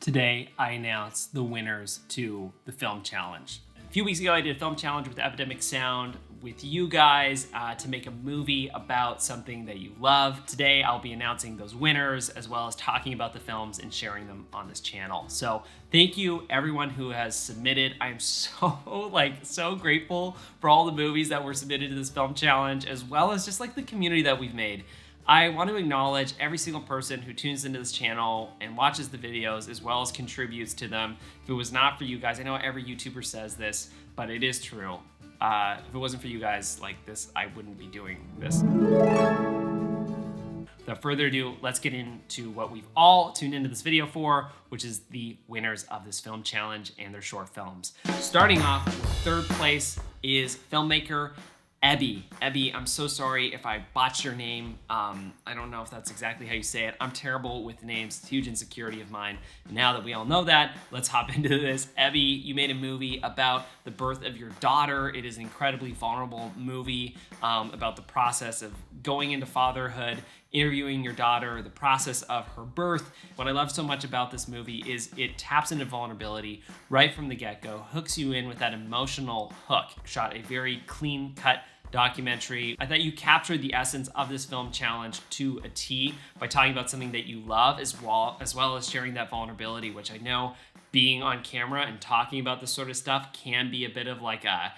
Today, I announced the winners to the film challenge. A few weeks ago, I did a film challenge with Epidemic Sound with you guys to make a movie about something that you love. Today, I'll be announcing those winners as well as talking about the films and sharing them on this channel. So thank you everyone who has submitted. I'm so grateful for all the movies that were submitted to this film challenge, as well as just the community that we've made. I want to acknowledge every single person who tunes into this channel and watches the videos as well as contributes to them. If it was not for you guys, I know every YouTuber says this, but it is true. If it wasn't for you guys like this, I wouldn't be doing this. Without further ado, let's get into what we've all tuned into this video for, which is the winners of this film challenge and their short films. Starting off with third place is filmmaker EBI. EBI, I'm so sorry if I botched your name. I don't know if that's exactly how you say it. I'm terrible with names. It's a huge insecurity of mine. And now that we all know that, let's hop into this. EBI, you made a movie about the birth of your daughter. It is an incredibly vulnerable movie about the process of going into fatherhood, interviewing your daughter, the process of her birth. What I love so much about this movie is it taps into vulnerability right from the get-go, hooks you in with that emotional hook. Shot a very clean-cut documentary. I thought you captured the essence of this film challenge to a T by talking about something that you love as well as sharing that vulnerability, which I know being on camera and talking about this sort of stuff can be a bit of like a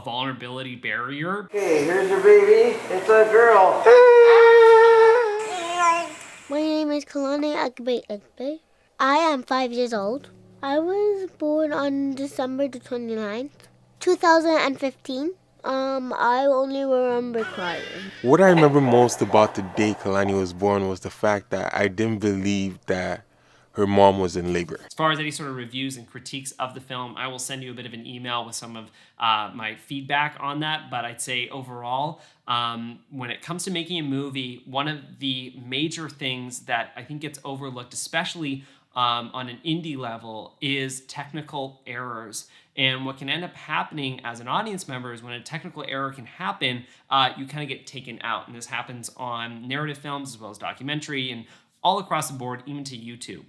vulnerability barrier. Okay, here's your baby. It's a girl. My name is Kalani Agbe. I am 5 years old. I was born on December the 29th, 2015. I only remember crying. What I remember most about the day Kalani was born was the fact that I didn't believe that her mom was in labor. As far as any sort of reviews and critiques of the film, I will send you a bit of an email with some of my feedback on that. But I'd say overall, when it comes to making a movie, one of the major things that I think gets overlooked, especially on an indie level, is technical errors. And what can end up happening as an audience member is when a technical error can happen, you kind of get taken out. And this happens on narrative films as well as documentary and all across the board, even to YouTube.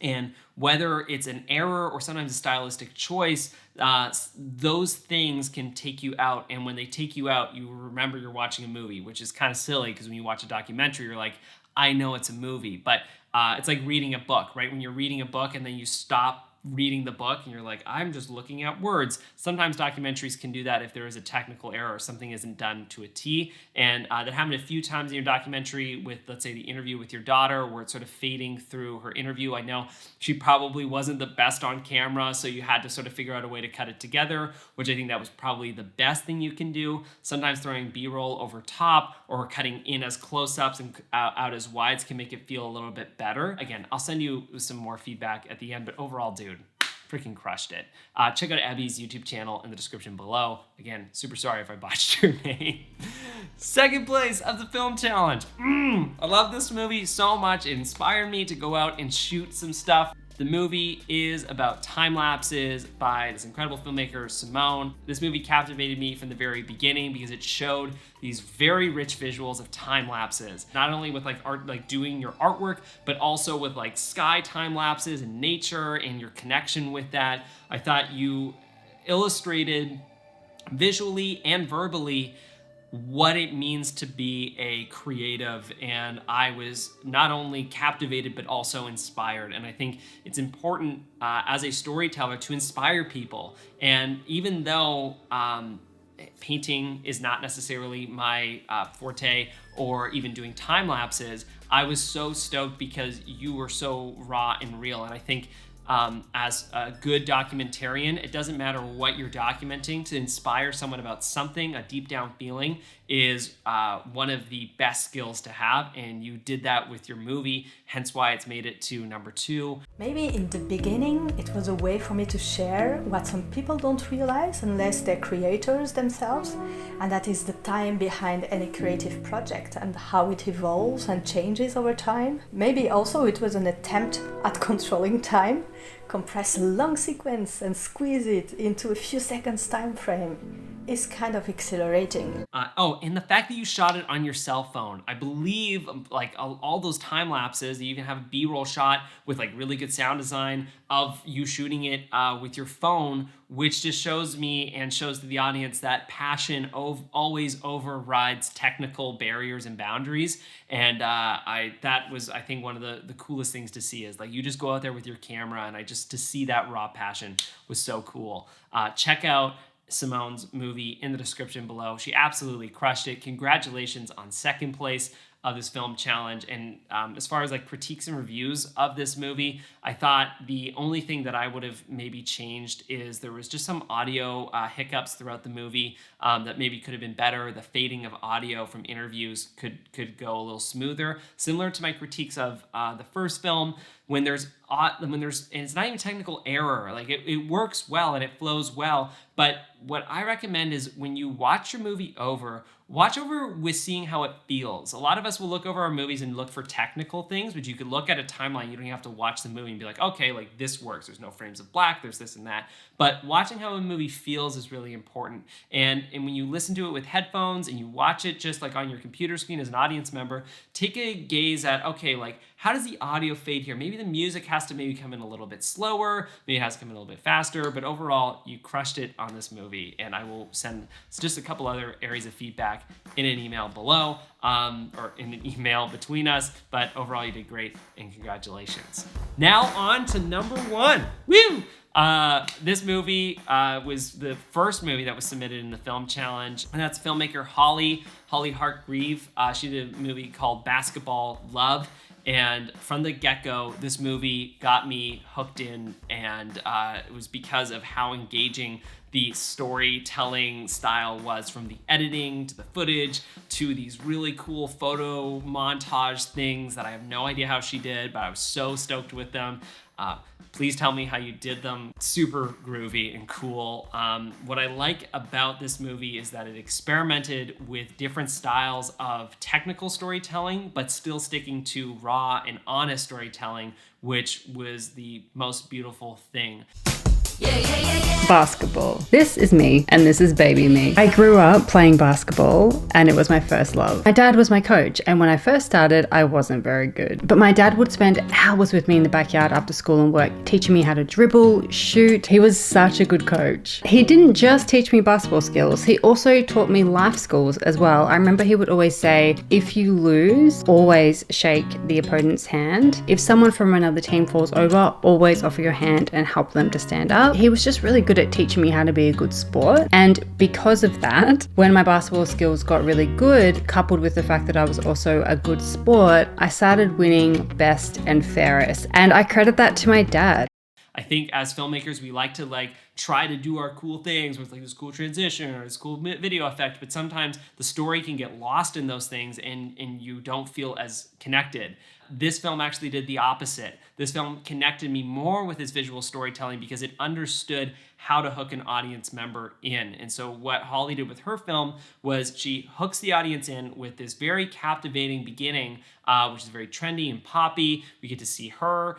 And whether it's an error or sometimes a stylistic choice, those things can take you out. And when they take you out, you remember you're watching a movie, which is kind of silly because when you watch a documentary, you're like, I know it's a movie. But it's like reading a book, right? When you're reading a book and then you stop reading the book and you're like, I'm just looking at words. Sometimes documentaries can do that if there is a technical error or something isn't done to a T. And that happened a few times in your documentary with, let's say, the interview with your daughter where it's sort of fading through her interview. I know she probably wasn't the best on camera, so you had to sort of figure out a way to cut it together, which I think that was probably the best thing you can do. Sometimes throwing B-roll over top or cutting in as close-ups and out as wides can make it feel a little bit better. Again, I'll send you some more feedback at the end, but overall, dude, freaking crushed it. Check out EBI's YouTube channel in the description below. Again, super sorry if I botched your name. Second place of the film challenge. I love this movie so much. It inspired me to go out and shoot some stuff. The movie is about time lapses by this incredible filmmaker, SIMONE. This movie captivated me from the very beginning because it showed these very rich visuals of time lapses, not only with art, doing your artwork, but also with sky time lapses and nature and your connection with that. I thought you illustrated visually and verbally what it means to be a creative, and I was not only captivated but also inspired. And I think it's important as a storyteller to inspire people. And even though painting is not necessarily my forte or even doing time lapses, I was so stoked because you were so raw and real. And I think as a good documentarian, it doesn't matter what you're documenting. To inspire someone about something, a deep down feeling, is one of the best skills to have, and you did that with your movie, hence why it's made it to number 2. Maybe in the beginning it was a way for me to share what some people don't realize unless they're creators themselves, and that is the time behind any creative project and how it evolves and changes over time. Maybe also it was an attempt at controlling time, compress a long sequence and squeeze it into a few seconds time frame. is kind of exhilarating. And the fact that you shot it on your cell phone, I believe, like all those time lapses, you even have a B-roll shot with like really good sound design of you shooting it with your phone, which just shows me and shows to the audience that passion always overrides technical barriers and boundaries. And that was, I think, one of the coolest things to see is like you just go out there with your camera, and to see that raw passion was so cool. Check out Simone's movie in the description below. She absolutely crushed it. Congratulations on second place of this film challenge. And as far as like critiques and reviews of this movie, I thought the only thing that I would have maybe changed is there was just some audio hiccups throughout the movie that maybe could have been better. The fading of audio from interviews could go a little smoother. Similar to my critiques of the first film, when there's and it's not even technical error, like it works well and it flows well. But what I recommend is when you watch your movie over, watch over with seeing how it feels. A lot of us will look over our movies and look for technical things, but you could look at a timeline. You don't even have to watch the movie and be like, okay, like this works. There's no frames of black. There's this and that. But watching how a movie feels is really important. And when you listen to it with headphones and you watch it just like on your computer screen as an audience member, take a gaze at, okay, like how does the audio fade here? Maybe the music has to maybe come in a little bit slower. Maybe it has to come in a little bit faster. But overall, you crushed it on this movie. And I will send just a couple other areas of feedback in an email below, or in an email between us. But overall, you did great, and congratulations. Now on to number one. Woo! This movie was the first movie that was submitted in the film challenge, and that's filmmaker Holly Hart-Grieve. She did a movie called Basketball Love. And from the get-go, this movie got me hooked in, and it was because of how engaging the storytelling style was, from the editing to the footage to these really cool photo montage things that I have no idea how she did, but I was so stoked with them. Please tell me how you did them. Super groovy and cool. What I like about this movie is that it experimented with different styles of technical storytelling, but still sticking to raw and honest storytelling, which was the most beautiful thing. Basketball. This is me, and this is baby me. I grew up playing basketball, and it was my first love. My dad was my coach, and when I first started, I wasn't very good. But my dad would spend hours with me in the backyard after school and work, teaching me how to dribble, shoot. He was such a good coach. He didn't just teach me basketball skills, he also taught me life skills as well. I remember he would always say, if you lose, always shake the opponent's hand. If someone from another team falls over, always offer your hand and help them to stand up. He was just really good at teaching me how to be a good sport. And because of that, when my basketball skills got really good, coupled with the fact that I was also a good sport, I started winning best and fairest. And I credit that to my dad. I think as filmmakers, we like to try to do our cool things with this cool transition or this cool video effect, but sometimes the story can get lost in those things and you don't feel as connected. This film actually did the opposite. This film connected me more with its visual storytelling because it understood how to hook an audience member in. And so what Holly did with her film was she hooks the audience in with this very captivating beginning, which is very trendy and poppy. We get to see her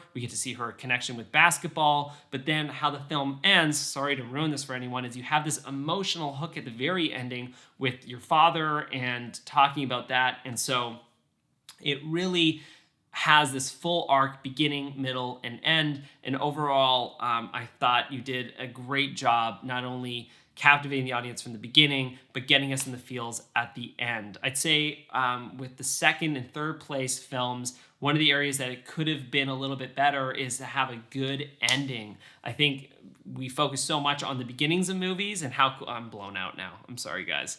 connection with basketball, but then how the film ends, sorry to ruin this for anyone, is you have this emotional hook at the very ending with your father and talking about that. And so it really has this full arc, beginning, middle, and end. And overall, I thought you did a great job, not only captivating the audience from the beginning, but getting us in the feels at the end. I'd say with the second and third place films, one of the areas that it could have been a little bit better is to have a good ending. I think we focus so much on the beginnings of movies and how I'm blown out now. I'm sorry, guys.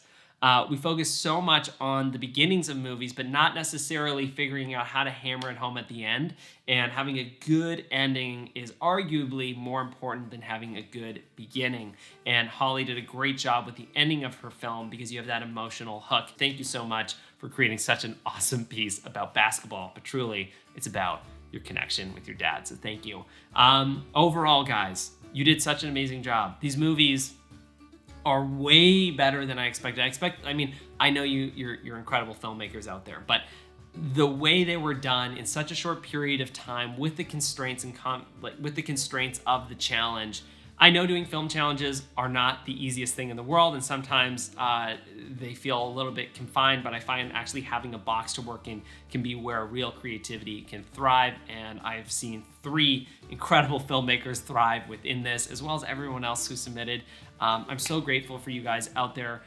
We focus so much on the beginnings of movies, but not necessarily figuring out how to hammer it home at the end. And having a good ending is arguably more important than having a good beginning. And Holly did a great job with the ending of her film because you have that emotional hook. Thank you so much for creating such an awesome piece about basketball, but truly it's about your connection with your dad. So thank you. Overall, guys, you did such an amazing job. These movies are way better than I expected. I know you're incredible filmmakers out there, but the way they were done in such a short period of time with the constraints of the challenge, I know doing film challenges are not the easiest thing in the world, and sometimes they feel a little bit confined, but I find actually having a box to work in can be where real creativity can thrive, and I've seen 3 incredible filmmakers thrive within this, as well as everyone else who submitted. I'm so grateful for you guys out there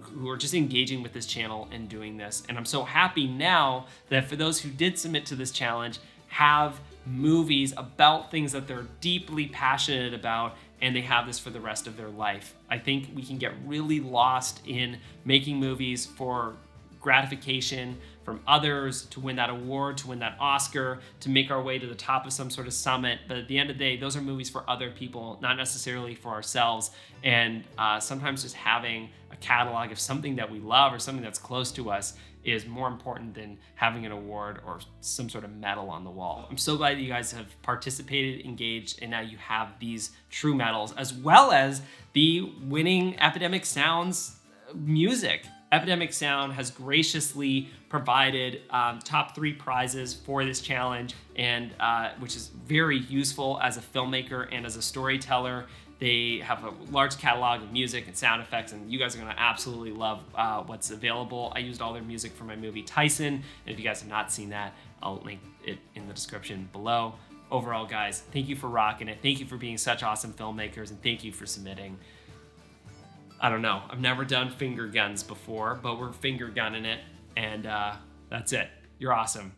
who are just engaging with this channel and doing this, and I'm so happy now that for those who did submit to this challenge, have movies about things that they're deeply passionate about, and they have this for the rest of their life. I think we can get really lost in making movies for gratification from others, to win that award, to win that Oscar, to make our way to the top of some sort of summit. But at the end of the day, those are movies for other people, not necessarily for ourselves. And sometimes just having a catalog of something that we love or something that's close to us is more important than having an award or some sort of medal on the wall. I'm so glad that you guys have participated, engaged, and now you have these true medals, as well as the winning Epidemic Sounds music. Epidemic Sound has graciously provided top 3 prizes for this challenge, and which is very useful as a filmmaker and as a storyteller. They have a large catalog of music and sound effects, and you guys are gonna absolutely love what's available. I used all their music for my movie TYSON, and if you guys have not seen that, I'll link it in the description below. Overall, guys, thank you for rocking it. Thank you for being such awesome filmmakers, and thank you for submitting. I don't know, I've never done finger guns before, but we're finger gunning it, and that's it. You're awesome.